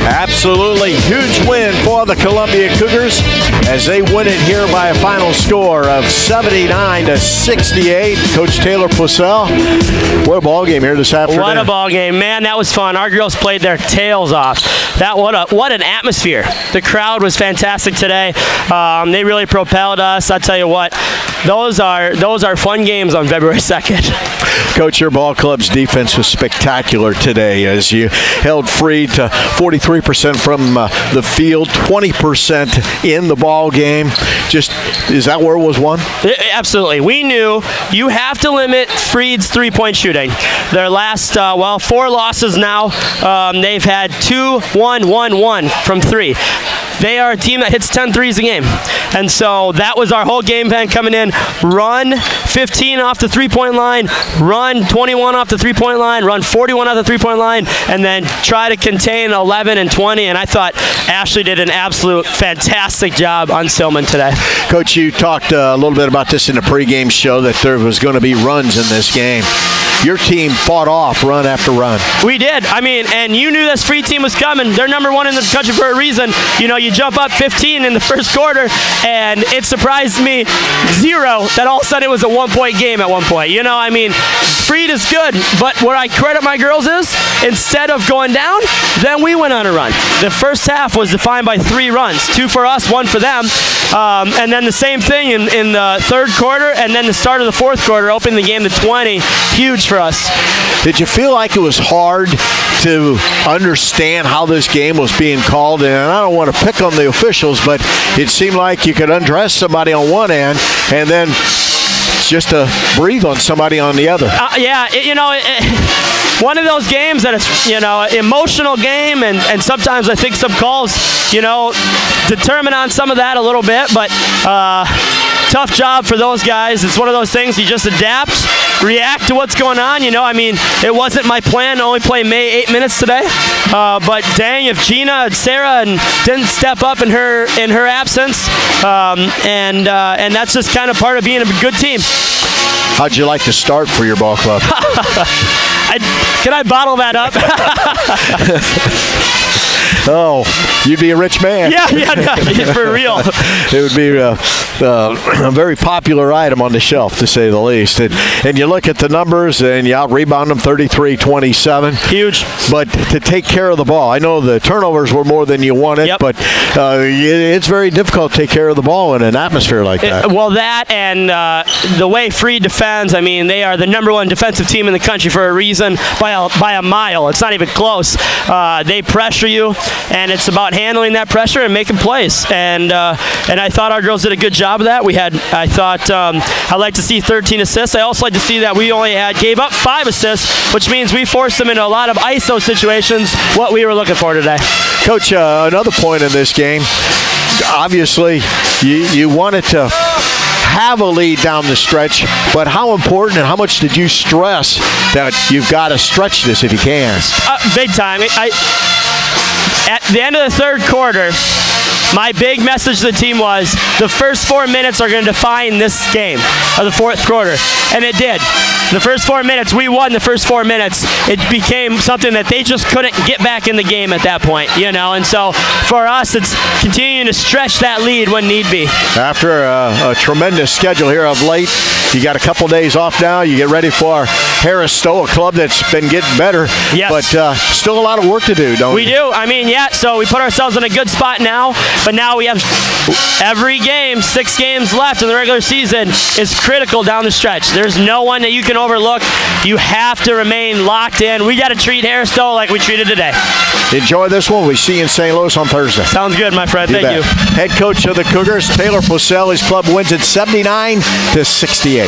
Absolutely huge win for the Columbia Cougars as they win it here by a final score of 79-68. Coach Taylor Purcell, what a ball game here this afternoon. What a ball game, man! That was fun. Our girls played their tails off. What an atmosphere. The crowd was fantastic today. They really propelled us. I tell you what, those are fun games on February 2nd. Coach, your ball club's defense was spectacular today as you held Freed to 43% from the field, 20% in the ball game. Is that where it was won? Absolutely. We knew you have to limit Freed's three-point shooting. Their last, 4 losses now. They've had 2, 1, 1, 1 from 3. They are a team that hits 10 threes a game. And so that was our whole game plan coming in. Run 15 off the three-point line, run 21 off the three-point line, run 41 off the three-point line, and then try to contain 11 and 20. And I thought Ashley did an absolute fantastic job on Silman today. Coach, you talked a little bit about this in the pregame show that there was going to be runs in this game. Your team fought off run after run. We did. I mean, and you knew this Freed team was coming. They're number 1 in the country for a reason. You know, you jump up 15 in the first quarter, and it surprised me 0 that all of a sudden it was a 1-point game at one point. You know, I mean, Freed is good, but where I credit my girls is, instead of going down, then we went on a run. The first half was defined by 3 runs, 2 for us, 1 for them. And then the same thing in the third quarter, and then the start of the fourth quarter, opening the game to 20. Huge for us. Did you feel like it was hard to understand how this game was being called? And I don't want to pick on the officials, but it seemed like you could undress somebody on one end and then just to breathe on somebody on the other. One of those games that it's, emotional game, and sometimes I think some calls, determine on some of that a little bit, but tough job for those guys. It's one of those things you just adapt, react to what's going on. It wasn't my plan to only play May 8 minutes today, but dang, if Gina and Sarah didn't step up in her absence, and that's just kind of part of being a good team. How'd you like to start for your ball club? Can I bottle that up? Oh, you'd be a rich man. Yeah, for real. It would be a very popular item on the shelf, to say the least. And you look at the numbers, and you out-rebound them 33-27. Huge. But to take care of the ball, I know the turnovers were more than you wanted, yep. But it's very difficult to take care of the ball in an atmosphere like that. That and the way Freed defends, I mean, they are the number 1 defensive team in the country for a reason, by a mile. It's not even close. They pressure you, and it's about handling that pressure and making plays. And I thought our girls did a good job of that. I'd like to see 13 assists. I also like to see that we only gave up 5 assists, which means we forced them into a lot of ISO situations, what we were looking for today. Coach, another point in this game, obviously you wanted to have a lead down the stretch, but how important and how much did you stress that you've got to stretch this if you can? Big time. At the end of the third quarter, my big message to the team was the first 4 minutes are going to define this game of the fourth quarter, and it did. The first 4 minutes, we won the first 4 minutes. It became something that they just couldn't get back in the game at that point, and so for us, it's continuing to stretch that lead when need be. After a tremendous schedule here of late, you got a couple days off now. You get ready for Harris Stowe, a club that's been getting better, yes. But still a lot of work to do, don't we? We do. I mean, so we put ourselves in a good spot now, but now we have every game, 6 games left in the regular season is critical down the stretch. There's no one that you can overlook. You have to remain locked in. We got to treat Harris Stowe like we treated today. Enjoy this one. We see you in St. Louis on Thursday. Sounds good, my friend. Thank you. Head coach of the Cougars, Taylor Purcell, his club wins it 79-68.